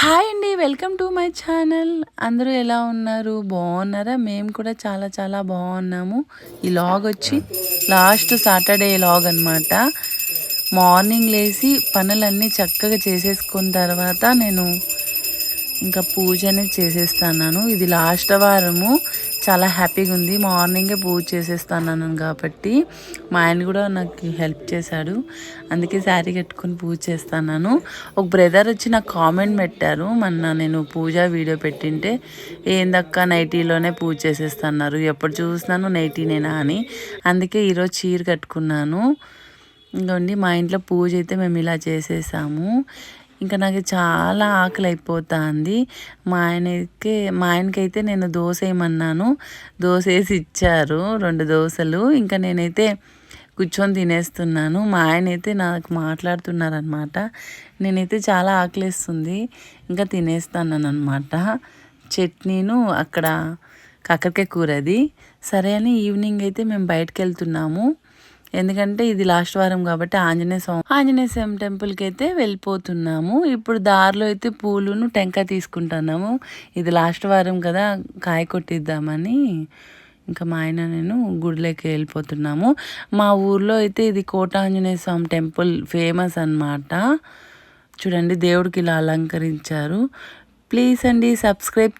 Hi అండి, welcome to my channel. అందరూ ఎలా ఉన్నారు? బాగున్నారా? మేము కూడా చాలా చాలా బాగున్నాము. ఈ లాగ్ వచ్చి లాస్ట్ సాటర్డే లాగ్ అనమాట. మార్నింగ్ లేచి పనులన్నీ చక్కగా చేసేసుకున్న తర్వాత నేను ఇంకా పూజ అనేది చేసేస్తాను. ఇది లాస్ట్ వారము. చాలా హ్యాపీగా ఉంది. మార్నింగే పూజ చేసేస్తాను కాబట్టి మా ఆయన కూడా నాకు హెల్ప్ చేశాడు. అందుకే శారీ కట్టుకొని పూజ చేస్తాను. ఒక బ్రదర్ వచ్చి నాకు కామెంట్ పెట్టారు, మొన్న నేను పూజ వీడియో పెట్టింటే ఏందక్క నైటీలోనే పూజ చేసేస్తున్నారు, ఎప్పుడు చూసినాను నైటీనేనా అని. అందుకే ఈరోజు చీర కట్టుకున్నాను. ఇంకోండి మా ఇంట్లో పూజ అయితే మేము ఇలా చేసేసాము. ఇంకా నాకు చాలా ఆకలి అయిపోతుంది. మా ఆయనకైతే నేను దోశ వేయమన్నాను, దోశ వేసి ఇచ్చారు 2 దోశలు. ఇంకా నేనైతే కూర్చొని తినేస్తున్నాను. మా ఆయన అయితే నాకు మాట్లాడుతున్నారనమాట. నేనైతే చాలా ఆకలిస్తుంది, ఇంకా తినేస్తాను అనమాట. చట్నీను అక్కడ కాకరకాయ కూర అది. సరే అని ఈవినింగ్ అయితే మేము బయటకు వెళ్తున్నాము. ఎందుకంటే ఇది లాస్ట్ వారం కాబట్టి ఆంజనేయ స్వామి టెంపుల్కి అయితే వెళ్ళిపోతున్నాము. ఇప్పుడు దారిలో అయితే పూలును టెంకాయ తీసుకుంటున్నాము. ఇది లాస్ట్ వారం కదా, కాయ కొట్టిద్దామని ఇంకా మా ఆయన నేను గుడిలోకి వెళ్ళిపోతున్నాము. మా ఊర్లో అయితే ఇది కోట ఆంజనేయ స్వామి టెంపుల్ ఫేమస్ అన్నమాట. చూడండి దేవుడికి ఇలా అలంకరించారు. ప్లీజ్ అండి సబ్స్క్రైబ్